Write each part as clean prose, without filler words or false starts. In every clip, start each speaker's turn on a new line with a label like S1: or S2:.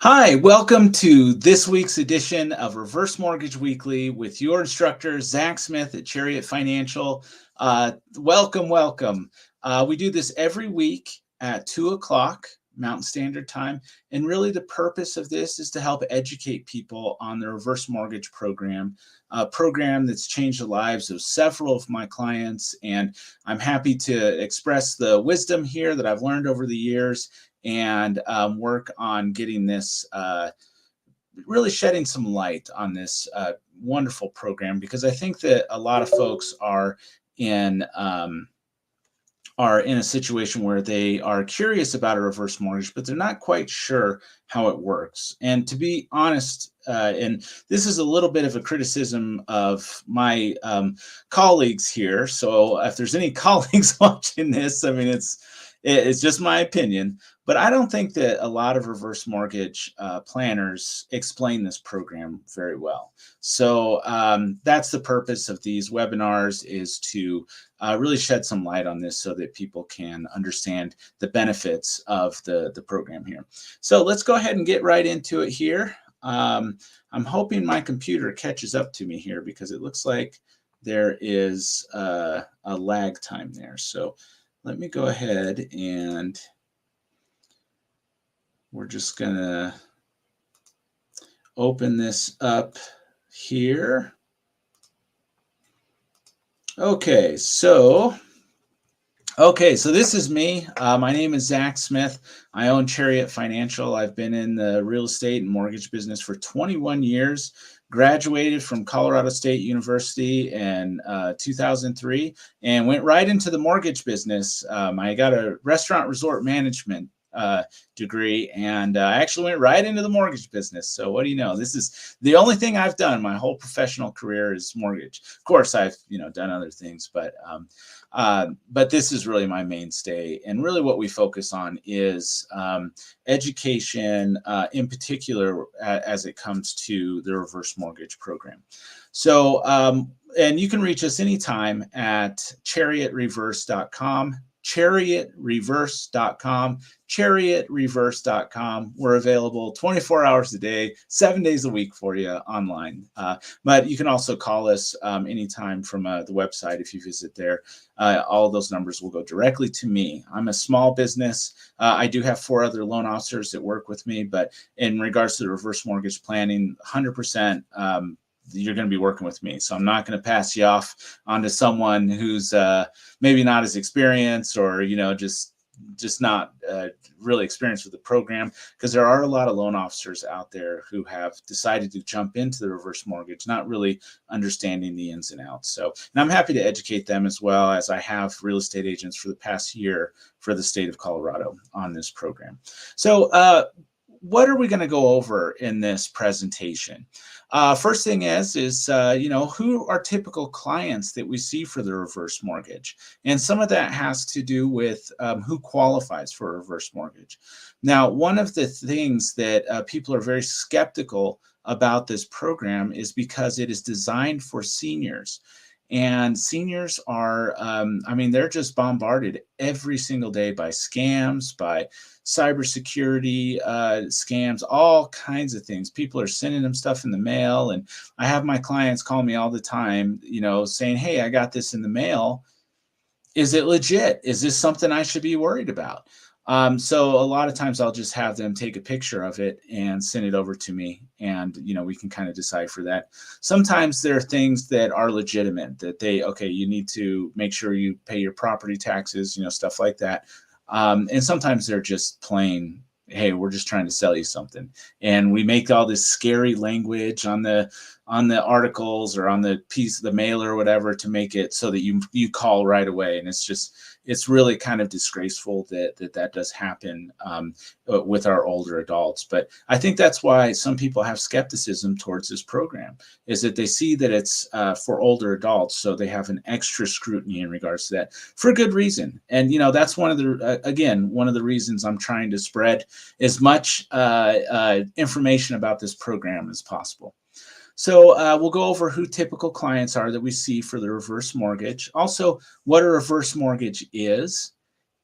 S1: Hi, welcome to this week's edition of Reverse Mortgage Weekly with your instructor, Zach Smith at Chariot Financial. Welcome. We do this every week at 2 o'clock Mountain Standard Time. And really the purpose of this is to help educate people on the reverse mortgage program, a program that's changed the lives of several of my clients. And I'm happy to express the wisdom here that I've learned over the years and work on getting this, really shedding some light on this wonderful program, because I think that a lot of folks are in a situation where they are curious about a reverse mortgage, but they're not quite sure how it works. And to be honest, and this is a little bit of a criticism of my colleagues here. So if there's any colleagues watching this, I mean, it's just my opinion, but I don't think that a lot of reverse mortgage planners explain this program very well. So that's the purpose of these webinars, is to really shed some light on this so that people can understand the benefits of the program here. So let's go ahead and get right into it here. I'm hoping my computer catches up to me here, because it looks like there is a lag time there. So let me go ahead, and we're just gonna open this up here. Okay, so this is me. My name is Zach Smith. I own Chariot Financial. I've been in the real estate and mortgage business for 21 years. Graduated from Colorado State University in 2003 and went right into the mortgage business. I got a restaurant resort management degree, and I actually went right into the mortgage business. So what do you know? This is the only thing I've done my whole professional career is mortgage. Of course, I've done other things, but this is really my mainstay. And really what we focus on is education, in particular, as it comes to the reverse mortgage program. So, and you can reach us anytime at chariotreverse.com. chariotreverse.com. We're available 24 hours a day, 7 days a week for you online. But you can also call us anytime from the website. If you visit there, all those numbers will go directly to me. I'm a small business. I do have 4 other loan officers that work with me, but in regards to the reverse mortgage planning, 100%, you're going to be working with me. So I'm not going to pass you off onto someone who's maybe not as experienced, or just not really experienced with the program, because there are a lot of loan officers out there who have decided to jump into the reverse mortgage, not really understanding the ins and outs. So, and I'm happy to educate them, as well as I have real estate agents for the past year for the state of Colorado on this program. So what are we going to go over in this presentation? First thing is who are typical clients that we see for the reverse mortgage? And some of that has to do with who qualifies for a reverse mortgage. Now, one of the things that people are very skeptical about this program is because it is designed for seniors. And seniors are, they're just bombarded every single day by scams, by cybersecurity scams, all kinds of things. People are sending them stuff in the mail. And I have my clients call me all the time, saying, hey, I got this in the mail. Is it legit? Is this something I should be worried about? So a lot of times I'll just have them take a picture of it and send it over to me, and we can kind of decipher that. Sometimes there are things that are legitimate, that you need to make sure you pay your property taxes, stuff like that. And sometimes they're just plain, hey, we're just trying to sell you something, and we make all this scary language on the articles or on the piece of the mail or whatever to make it so that you call right away. And it's really kind of disgraceful that does happen with our older adults. But I think that's why some people have skepticism towards this program, is that they see that it's for older adults, so they have an extra scrutiny in regards to that, for good reason. And that's one of the reasons I'm trying to spread as much information about this program as possible. So we'll go over who typical clients are that we see for the reverse mortgage. Also, what a reverse mortgage is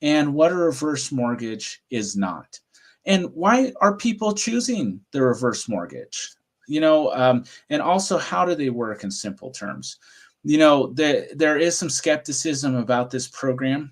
S1: and what a reverse mortgage is not. And why are people choosing the reverse mortgage? And also, how do they work in simple terms? There is some skepticism about this program.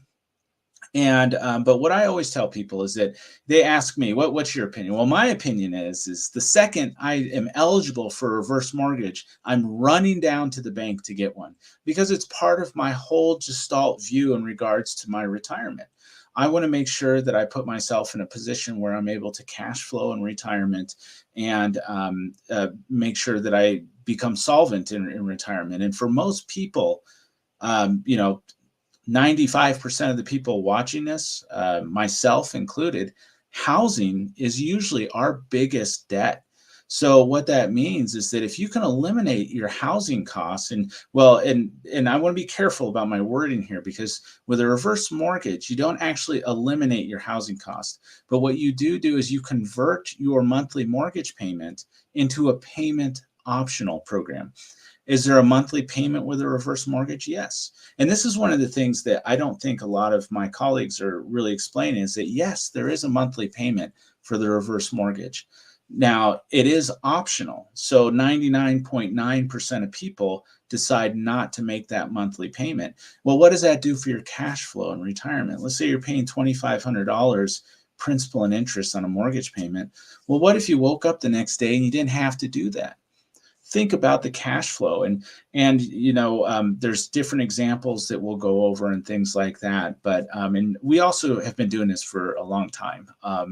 S1: And but what I always tell people is that they ask me, what's your opinion? Well, my opinion is the second I am eligible for a reverse mortgage, I'm running down to the bank to get one, because it's part of my whole gestalt view in regards to my retirement. I want to make sure that I put myself in a position where I'm able to cash flow in retirement, and make sure that I become solvent in retirement. And for most people, um, you know, 95% of the people watching this, myself included, housing is usually our biggest debt. So what that means is that if you can eliminate your housing costs, and I want to be careful about my wording here, because with a reverse mortgage, you don't actually eliminate your housing cost. But what you do is you convert your monthly mortgage payment into a payment optional program. Is there a monthly payment with a reverse mortgage? Yes. And this is one of the things that I don't think a lot of my colleagues are really explaining, is that yes, there is a monthly payment for the reverse mortgage. Now, it is optional. So 99.9% of people decide not to make that monthly payment. Well, what does that do for your cash flow in retirement? Let's say you're paying $2,500 principal and interest on a mortgage payment. Well, what if you woke up the next day and you didn't have to do that? Think about the cash flow. And there's different examples that we'll go over and things like that. But and we also have been doing this for a long time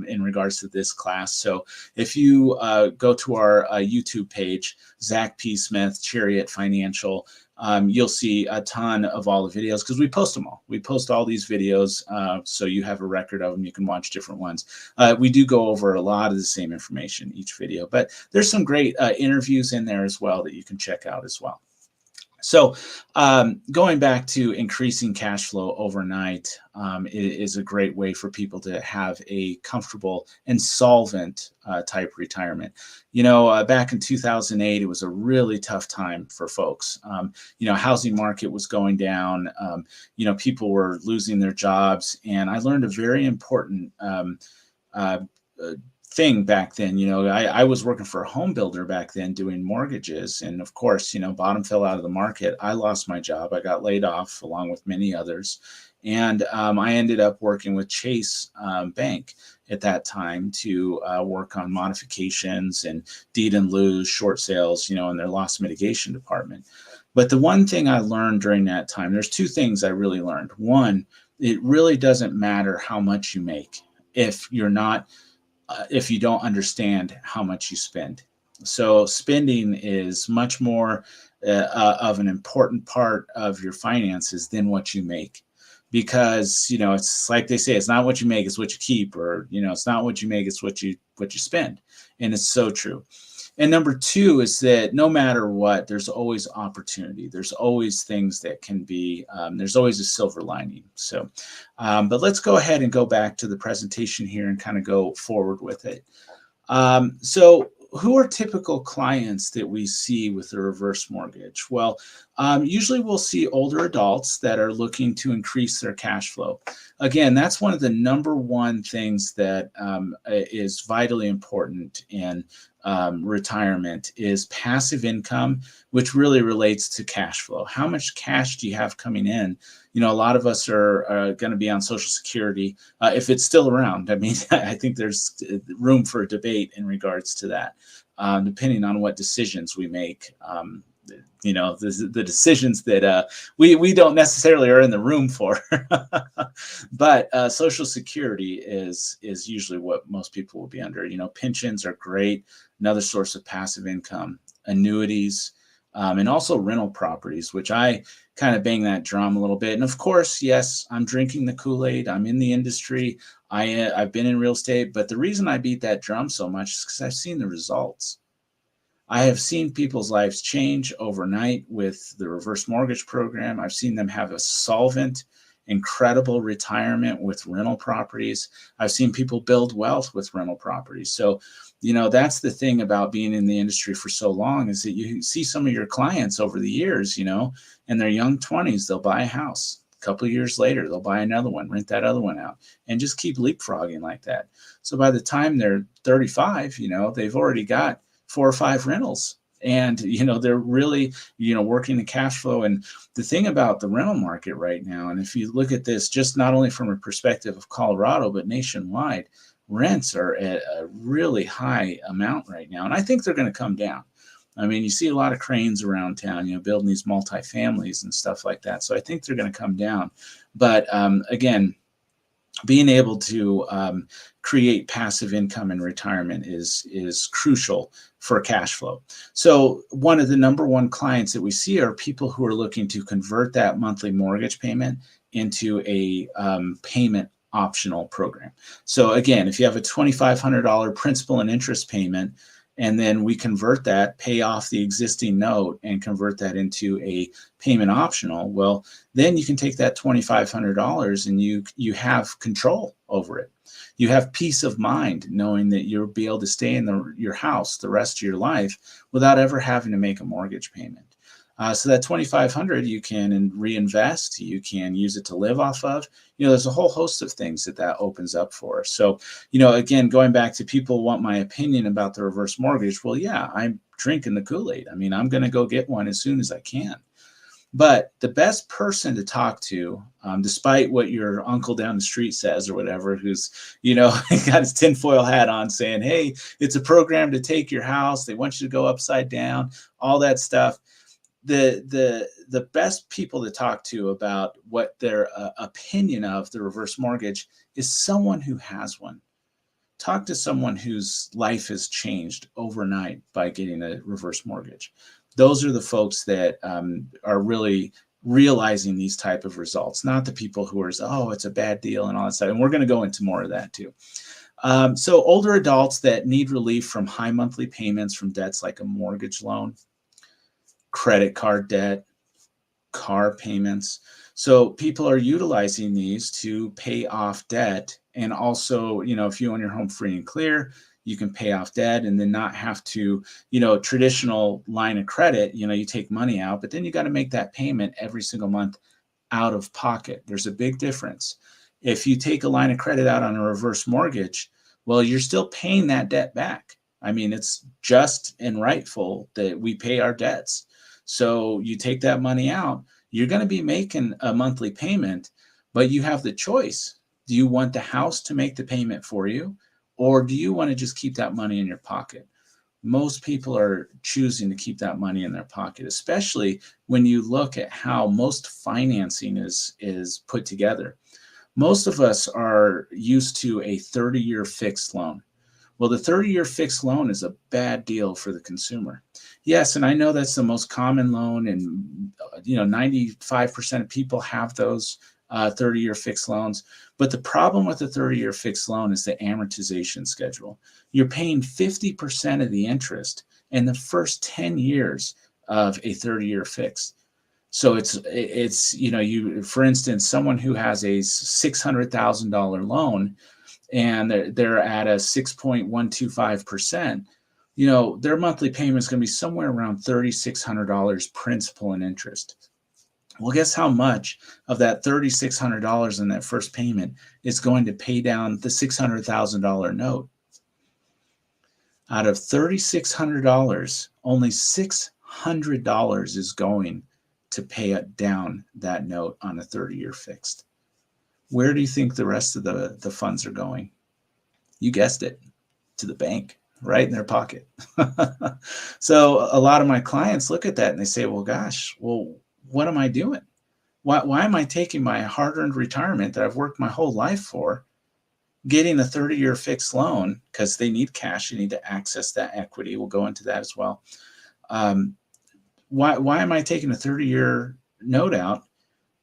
S1: in regards to this class. So if you go to our YouTube page, Zach P. Smith, Chariot Financial, you'll see a ton of all the videos, because we post them all. We post all these videos, so you have a record of them. You can watch different ones. We do go over a lot of the same information each video, but there's some great interviews in there as well that you can check out as well. So going back to increasing cash flow overnight is a great way for people to have a comfortable and solvent type retirement. Back in 2008, it was a really tough time for folks. Housing market was going down. People were losing their jobs. And I learned a very important thing back then. I was working for a home builder back then doing mortgages. And of course, bottom fell out of the market. I lost my job. I got laid off along with many others. And I ended up working with Chase Bank at that time to work on modifications and deed and lose, short sales, in their loss mitigation department. But the one thing I learned during that time, there's two things I really learned. One, it really doesn't matter how much you make if you don't understand how much you spend. So spending is much more of an important part of your finances than what you make. Because, it's like they say, it's not what you make, it's what you keep, or, it's not what you make, it's what you spend. And it's so true. And number two is that no matter what, there's always opportunity. There's always things that can be, there's always a silver lining. So, but let's go ahead and go back to the presentation here and kind of go forward with it. So who are typical clients that we see with the reverse mortgage? Well, usually we'll see older adults that are looking to increase their cash flow. Again, that's one of the number one things that is vitally important in retirement, is passive income, which really relates to cash flow. How much cash do you have coming in? A lot of us are going to be on Social Security if it's still around. I mean, I think there's room for a debate in regards to that, depending on what decisions we make. The decisions that we don't necessarily are in the room for. But Social Security is usually what most people will be under. Pensions are great, another source of passive income, annuities, and also rental properties, which I kind of bang that drum a little bit. And of course, yes, I'm drinking the Kool-Aid. I'm in the industry. I've been in real estate. But the reason I beat that drum so much is because I've seen the results. I have seen people's lives change overnight with the reverse mortgage program. I've seen them have a solvent, incredible retirement with rental properties. I've seen people build wealth with rental properties. So, that's the thing about being in the industry for so long, is that you see some of your clients over the years, in their young 20s, they'll buy a house. A couple of years later, they'll buy another one, rent that other one out, and just keep leapfrogging like that. So by the time they're 35, they've already got 4 or 5 rentals. And, they're really, working the cash flow. And the thing about the rental market right now, and if you look at this just not only from a perspective of Colorado, but nationwide, rents are at a really high amount right now. And I think they're going to come down. I mean, you see a lot of cranes around town, building these multifamilies and stuff like that. So I think they're going to come down. But again, being able to create passive income in retirement is crucial for cash flow. So one of the number one clients that we see are people who are looking to convert that monthly mortgage payment into a payment optional program. So again, if you have a $2,500 principal and interest payment, and then we convert that, pay off the existing note and convert that into a payment optional, well, then you can take that $2,500 and you have control over it. You have peace of mind knowing that you'll be able to stay in your house the rest of your life without ever having to make a mortgage payment. So that $2,500 you can reinvest, you can use it to live off of. There's a whole host of things that opens up for us. So, again, going back to people want my opinion about the reverse mortgage. Well, yeah, I'm drinking the Kool-Aid. I mean, I'm going to go get one as soon as I can. But the best person to talk to, despite what your uncle down the street says or whatever, who's, got his tinfoil hat on saying, hey, it's a program to take your house. They want you to go upside down, all that stuff. The best people to talk to about what their opinion of the reverse mortgage is someone who has one. Talk to someone whose life has changed overnight by getting a reverse mortgage. Those are the folks that are really realizing these type of results, not the people who are, oh, it's a bad deal and all that stuff. And we're going to go into more of that too. So older adults that need relief from high monthly payments from debts like a mortgage loan, credit card debt, car payments. So people are utilizing these to pay off debt. And also, if you own your home free and clear, you can pay off debt and then not have to, traditional line of credit, you take money out, but then you got to make that payment every single month out of pocket. There's a big difference. If you take a line of credit out on a reverse mortgage, well, you're still paying that debt back. I mean, it's just and rightful that we pay our debts. So you take that money out, you're going to be making a monthly payment, but you have the choice. Do you want the house to make the payment for you, or do you want to just keep that money in your pocket? Most people are choosing to keep that money in their pocket, especially when you look at how most financing is put together. Most of us are used to a 30-year fixed loan. Well, the 30-year fixed loan is a bad deal for the consumer. Yes, and I know that's the most common loan, and 95% of people have those 30-year fixed loans. But the problem with the 30-year fixed loan is the amortization schedule. You're paying 50% of the interest in the first 10 years of a 30-year fixed. So it's you, for instance, someone who has a $600,000 loan and they're at a 6.125%, their monthly payment is going to be somewhere around $3,600 principal and interest. Well, guess how much of that $3,600 in that first payment is going to pay down the $600,000 note? Out of $3,600, only $600 is going to pay it down that note on a 30-year fixed. Where do you think the rest of the funds are going? You guessed it, to the bank, right in their pocket. So a lot of my clients look at that and they say, well, gosh, what am I doing? Why am I taking my hard-earned retirement that I've worked my whole life for, getting a 30-year fixed loan, because they need cash, you need to access that equity. We'll go into that as well. Why am I taking a 30-year note out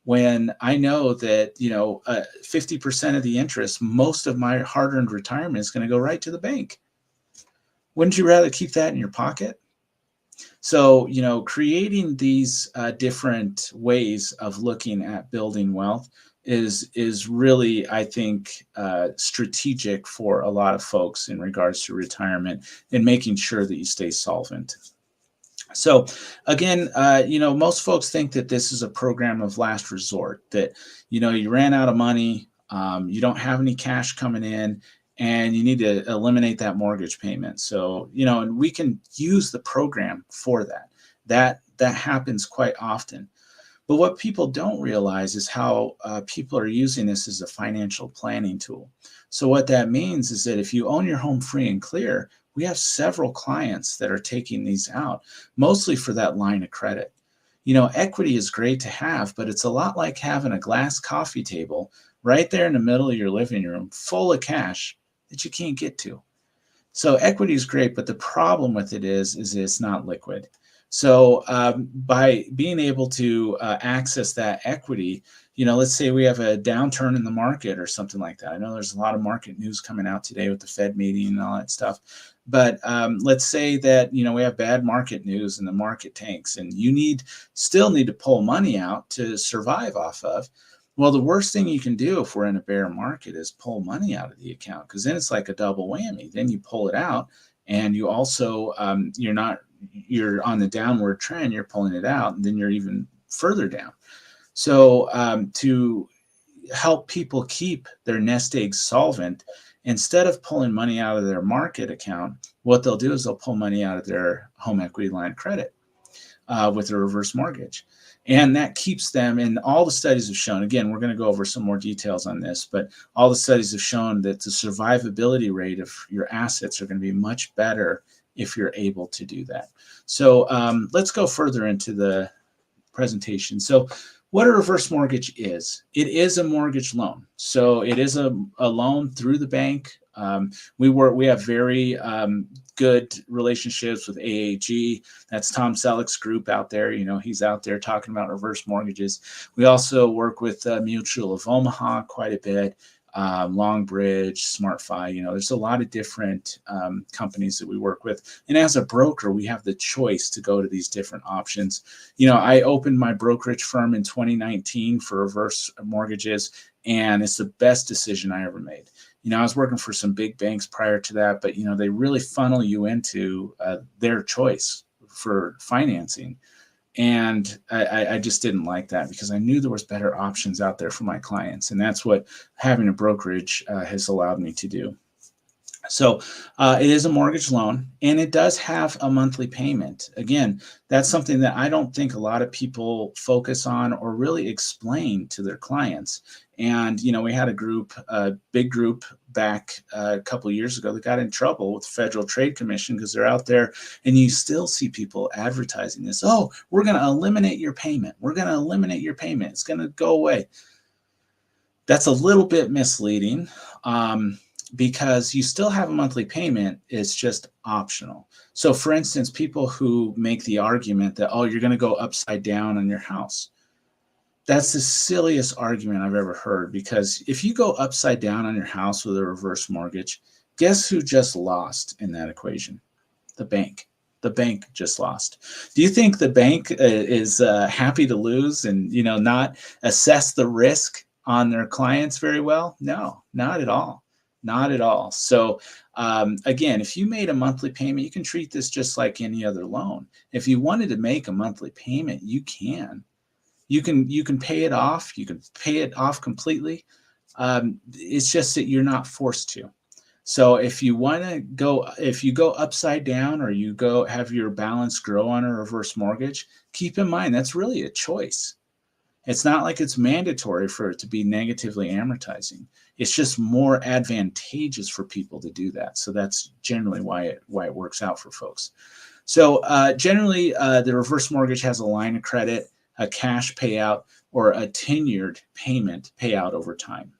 S1: when I know that 50% of the interest, most of my hard-earned retirement is going to go right to the bank? Wouldn't you rather keep that in your pocket? So, creating these different ways of looking at building wealth is really, I think, strategic for a lot of folks in regards to retirement and making sure that you stay solvent. So again, most folks think that this is a program of last resort, that, you ran out of money, you don't have any cash coming in, and you need to eliminate that mortgage payment. So, and we can use the program for that. That happens quite often. But what people don't realize is how people are using this as a financial planning tool. So what that means is that if you own your home free and clear, we have several clients that are taking these out, mostly for that line of credit. Equity is great to have, but it's a lot like having a glass coffee table right there in the middle of your living room full of cash that you can't get to. So equity is great, but the problem with it is it's not liquid. So by being able to access that equity, let's say we have a downturn in the market or something like that. I know there's a lot of market news coming out today with the Fed meeting and all that stuff. But let's say that we have bad market news and the market tanks, and you still need to pull money out to survive off of. Well, the worst thing you can do if we're in a bear market is pull money out of the account, because then it's like a double whammy. Then you pull it out, and you also you're on the downward trend. You're pulling it out, and then you're even further down. So to help people keep their nest egg solvent, instead of pulling money out of their market account, what they'll do is they'll pull money out of their home equity line of credit with a reverse mortgage. And that keeps them, and all the studies have shown, again, we're going to go over some more details on this, but all the studies have shown that the survivability rate of your assets are going to be much better if you're able to do that. So let's go further into the presentation. So what a reverse mortgage is, it is a mortgage loan. So it is a loan through the bank. We have very good relationships with AAG. That's Tom Selleck's group out there. He's out there talking about reverse mortgages. We also work with Mutual of Omaha quite a bit. Longbridge, SmartFi, there's a lot of different companies that we work with. And as a broker, we have the choice to go to these different options. I opened my brokerage firm in 2019 for reverse mortgages, and it's the best decision I ever made. I was working for some big banks prior to that, but, they really funnel you into their choice for financing. And I just didn't like that, because I knew there was better options out there for my clients. And that's what having a brokerage has allowed me to do. So it is a mortgage loan, and it does have a monthly payment. Again, that's something that I don't think a lot of people focus on or really explain to their clients. And, we had a big group back a couple of years ago that got in trouble with the Federal Trade Commission, because they're out there, and you still see people advertising this. Oh, we're going to eliminate your payment. We're going to eliminate your payment. It's going to go away. That's a little bit misleading. Because you still have a monthly payment, it's just optional. So for instance, people who make the argument that, oh, you're going to go upside down on your house. That's the silliest argument I've ever heard, because if you go upside down on your house with a reverse mortgage, guess who just lost in that equation? The bank. The bank just lost. Do you think the bank is happy to lose and, not assess the risk on their clients very well? No, not at all. Not at all. So again, if you made a monthly payment, you can treat this just like any other loan. If you wanted to make a monthly payment, you can. You can pay it off. You can pay it off completely. It's just that you're not forced to. So if you go upside down, or you go have your balance grow on a reverse mortgage, keep in mind that's really a choice. It's not like it's mandatory for it to be negatively amortizing. It's just more advantageous for people to do that. So that's generally why it works out for folks. So generally, the reverse mortgage has a line of credit, a cash payout, or a tenured payment payout over time.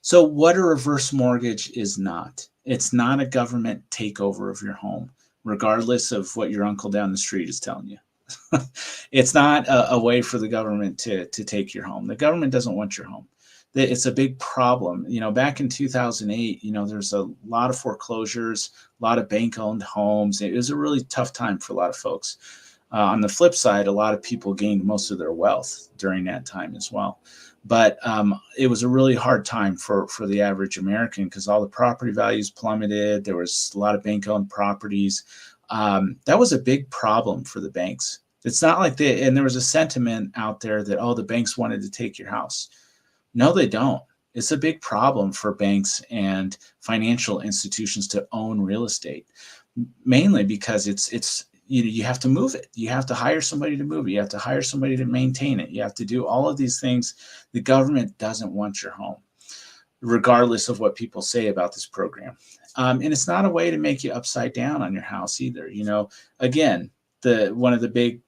S1: So what a reverse mortgage is not. It's not a government takeover of your home, regardless of what your uncle down the street is telling you. It's not a way for the government to take your home. The government doesn't want your home. It's a big problem. Back in 2008, there's a lot of foreclosures, a lot of bank-owned homes. It was a really tough time for a lot of folks. On the flip side, a lot of people gained most of their wealth during that time as well. But it was a really hard time for the average American, because all the property values plummeted. There was a lot of bank-owned properties. that was a big problem for the banks. It's not like and there was a sentiment out there that, oh, the banks wanted to take your house. No, they don't. It's a big problem for banks and financial institutions to own real estate, mainly because it's you have to move it. You have to hire somebody to move it. You have to hire somebody to maintain it. You have to do all of these things. The government doesn't want your home, regardless of what people say about this program. And it's not a way to make you upside down on your house either. Again, one of the big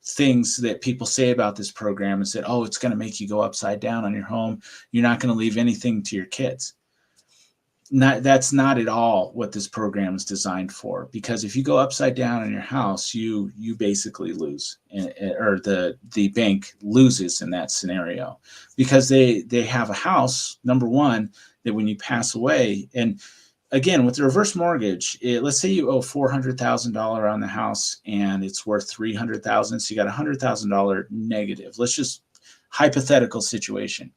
S1: things that people say about this program is that, oh, it's going to make you go upside down on your home. You're not going to leave anything to your kids. That's not at all what this program is designed for, because if you go upside down on your house, you basically lose, or the bank loses in that scenario, because they have a house, number one, that when you pass away, and again, with the reverse mortgage, let's say you owe $400,000 on the house and it's worth $300,000, so you got $100,000 negative. Let's just hypothetical situation.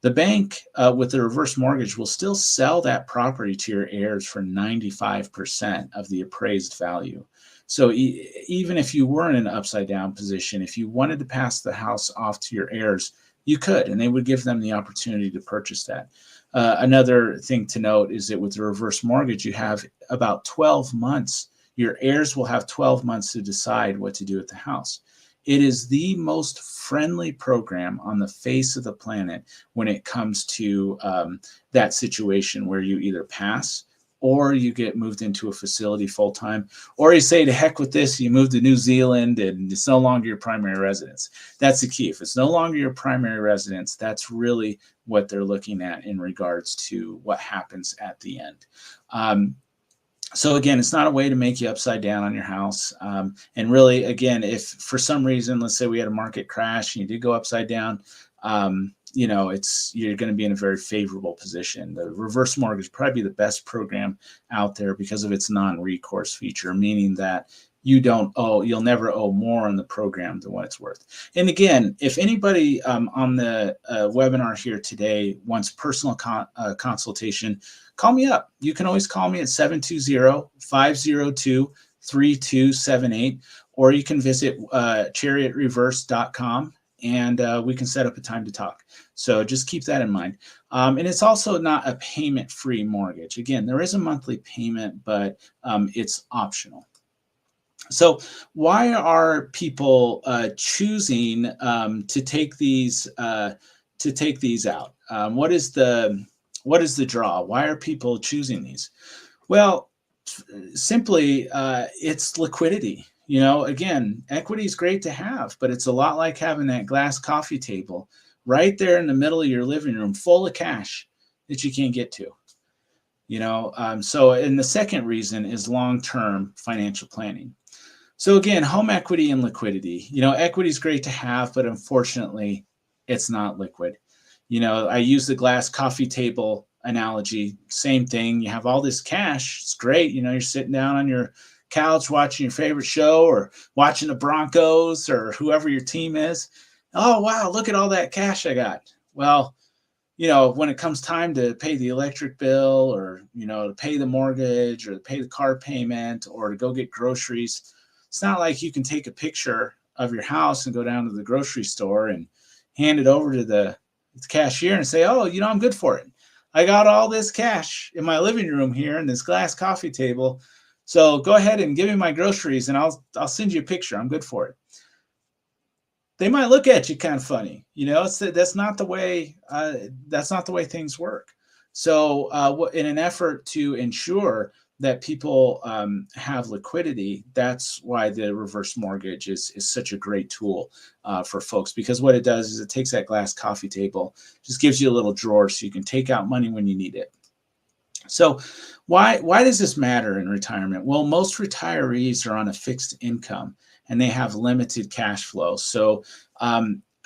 S1: The bank, with the reverse mortgage, will still sell that property to your heirs for 95% of the appraised value. So even if you were in an upside down position, if you wanted to pass the house off to your heirs, you could, and they would give them the opportunity to purchase that. Another thing to note is that with the reverse mortgage, you have about 12 months. Your heirs will have 12 months to decide what to do with the house. It is the most friendly program on the face of the planet when it comes to that situation where you either pass or you get moved into a facility full-time, or you say, to heck with this, you move to New Zealand and it's no longer your primary residence. That's the key. If it's no longer your primary residence, that's really what they're looking at in regards to what happens at the end. So again, it's not a way to make you upside down on your house. And really, again, if for some reason, let's say we had a market crash and you did go upside down, you're going to be in a very favorable position. The reverse mortgage probably be the best program out there because of its non-recourse feature, meaning that you'll never owe more on the program than what it's worth. And again, if anybody on the webinar here today wants personal consultation, call me up. You can always call me at 720-502-3278, or you can visit chariotreverse.com and we can set up a time to talk. So just keep that in mind. And it's also not a payment-free mortgage. Again, there is a monthly payment, but it's optional. So why are people choosing to take these out? What is the draw? Why are people choosing these? Well, simply, it's liquidity. Again, equity is great to have, but it's a lot like having that glass coffee table right there in the middle of your living room full of cash that you can't get to. And the second reason is long-term financial planning. So again, home equity and liquidity. Equity is great to have, but unfortunately, it's not liquid. I use the glass coffee table analogy. Same thing. You have all this cash. It's great. You're sitting down on your couch watching your favorite show or watching the Broncos or whoever your team is. Oh, wow, look at all that cash I got. Well, when it comes time to pay the electric bill or, to pay the mortgage or to pay the car payment or to go get groceries, it's not like you can take a picture of your house and go down to the grocery store and hand it over to the cashier and say, oh, I'm good for it. I got all this cash in my living room here in this glass coffee table. So go ahead and give me my groceries and I'll send you a picture. I'm good for it. They might look at you kind of funny. That's not the way things work. So in an effort to ensure that people have liquidity, that's why the reverse mortgage is such a great tool for folks, because what it does is it takes that glass coffee table, just gives you a little drawer so you can take out money when you need it. So why does this matter in retirement? Well, most retirees are on a fixed income and they have limited cash flow. So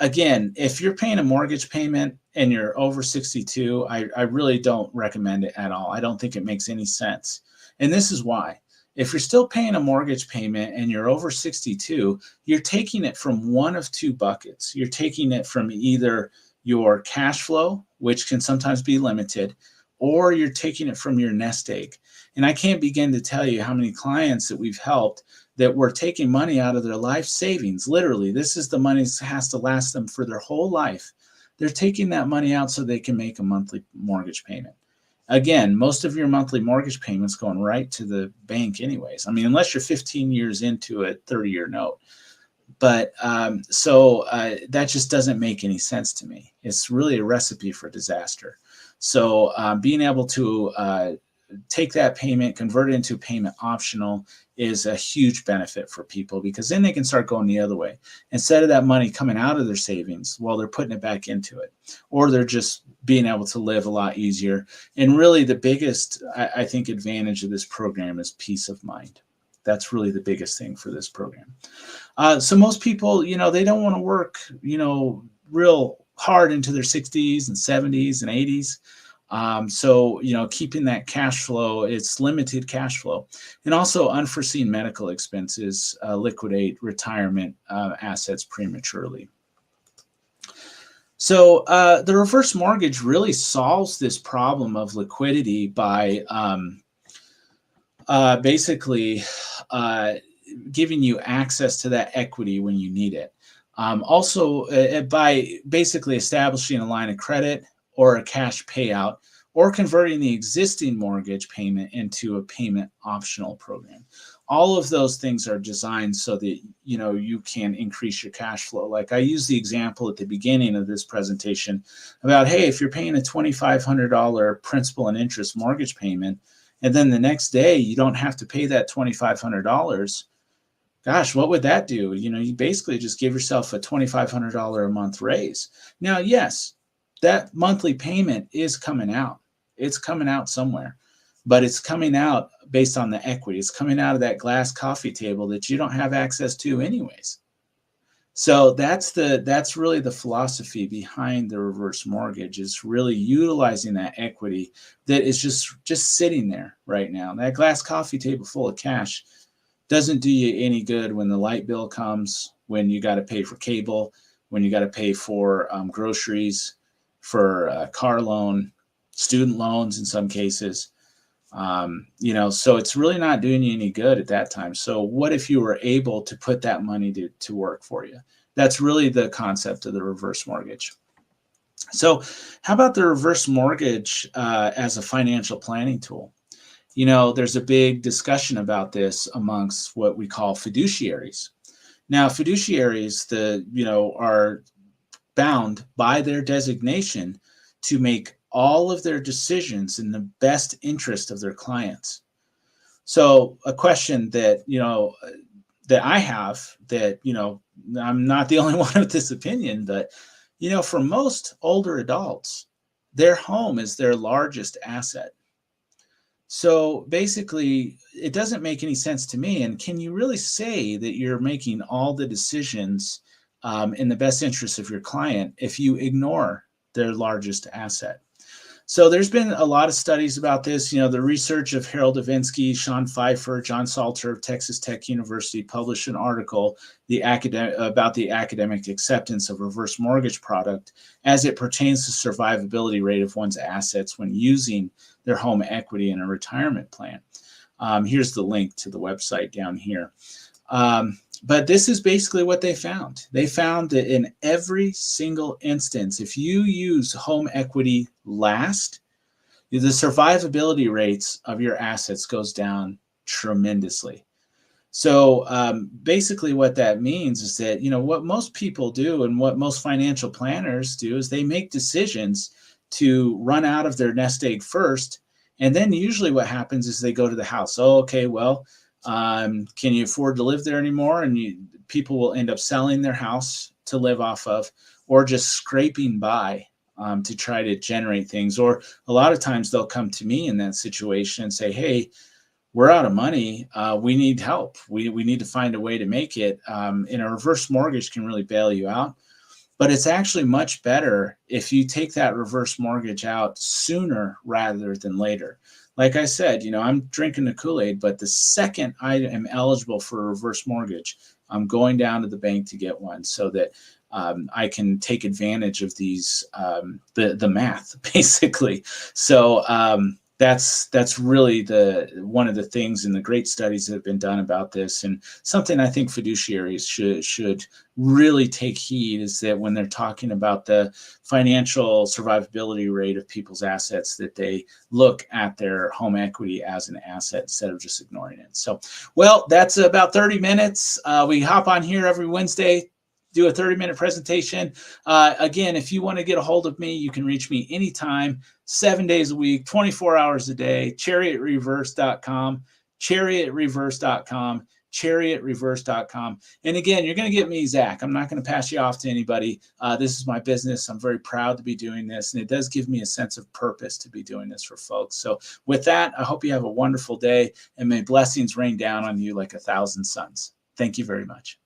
S1: again, if you're paying a mortgage payment and you're over 62, I really don't recommend it at all. I don't think it makes any sense. And this is why. If you're still paying a mortgage payment and you're over 62, you're taking it from one of two buckets. You're taking it from either your cash flow, which can sometimes be limited, or you're taking it from your nest egg. And I can't begin to tell you how many clients that we've helped that were taking money out of their life savings. Literally, this is the money that has to last them for their whole life. They're taking that money out so they can make a monthly mortgage payment. Again, most of your monthly mortgage payments going right to the bank anyways. I mean, unless you're 15 years into a 30-year note. But that just doesn't make any sense to me. It's really a recipe for disaster. So being able to take that payment, convert it into payment optional is a huge benefit for people, because then they can start going the other way. Instead of that money coming out of their savings, well, they're putting it back into it, or they're just being able to live a lot easier. And really the biggest, I think, advantage of this program is peace of mind. That's really the biggest thing for this program. So most people, they don't want to work, real hard into their 60s and 70s and 80s. So, keeping that cash flow, it's limited cash flow, and also unforeseen medical expenses liquidate retirement assets prematurely. So the reverse mortgage really solves this problem of liquidity by basically giving you access to that equity when you need it. Also, by basically establishing a line of credit or a cash payout, or converting the existing mortgage payment into a payment optional program. All of those things are designed so that you can increase your cash flow. Like I used the example at the beginning of this presentation about, hey, if you're paying a $2,500 principal and interest mortgage payment, and then the next day you don't have to pay that $2,500, gosh, what would that do? You basically just give yourself a $2,500 a month raise. Now, yes, that monthly payment is coming out. It's coming out somewhere, but it's coming out based on the equity. It's coming out of that glass coffee table that you don't have access to anyways. So that's really the philosophy behind the reverse mortgage, is really utilizing that equity that is just sitting there right now. That glass coffee table full of cash doesn't do you any good when the light bill comes, when you got to pay for cable, when you got to pay for groceries, for a car loan, student loans in some cases. So it's really not doing you any good at that time. So what if you were able to put that money to work for you? That's really the concept of the reverse mortgage. So how about the reverse mortgage as a financial planning tool? There's a big discussion about this amongst what we call fiduciaries. Now, fiduciaries, are bound by their designation to make all of their decisions in the best interest of their clients. So a question that, that I have, that, I'm not the only one with this opinion, but, for most older adults, their home is their largest asset. So basically, it doesn't make any sense to me. And can you really say that you're making all the decisions in the best interest of your client if you ignore their largest asset? So there's been a lot of studies about this. The research of Harold Ivinsky, Sean Pfeiffer, John Salter of Texas Tech University published an article about the academic acceptance of reverse mortgage product as it pertains to survivability rate of one's assets when using their home equity in a retirement plan. Here's the link to the website down here. But this is basically what they found. They found that in every single instance, if you use home equity last, the survivability rates of your assets goes down tremendously. So basically what that means is that, what most people do and what most financial planners do is they make decisions to run out of their nest egg first. And then usually what happens is they go to the house. Oh, okay, well, can you afford to live there anymore? And people will end up selling their house to live off of, or just scraping by to try to generate things. Or a lot of times they'll come to me in that situation and say, hey, we're out of money. We need help. We need to find a way to make it. And a reverse mortgage can really bail you out. But it's actually much better if you take that reverse mortgage out sooner rather than later. Like I said, I'm drinking the Kool-Aid, but the second I am eligible for a reverse mortgage, I'm going down to the bank to get one so that I can take advantage of these the math basically. So that's really one of the things in the great studies that have been done about this, and something I think fiduciaries should really take heed is that when they're talking about the financial survivability rate of people's assets, that they look at their home equity as an asset instead of just ignoring it. So, well, that's about 30 minutes. We hop on here every Wednesday, do a 30-minute presentation. Again, if you want to get a hold of me, you can reach me anytime, 7 days a week, 24 hours a day, chariotreverse.com, chariotreverse.com, chariotreverse.com. And again, you're going to get me, Zach. I'm not going to pass you off to anybody. This is my business. I'm very proud to be doing this, and it does give me a sense of purpose to be doing this for folks. So with that, I hope you have a wonderful day, and may blessings rain down on you like 1,000 suns. Thank you very much.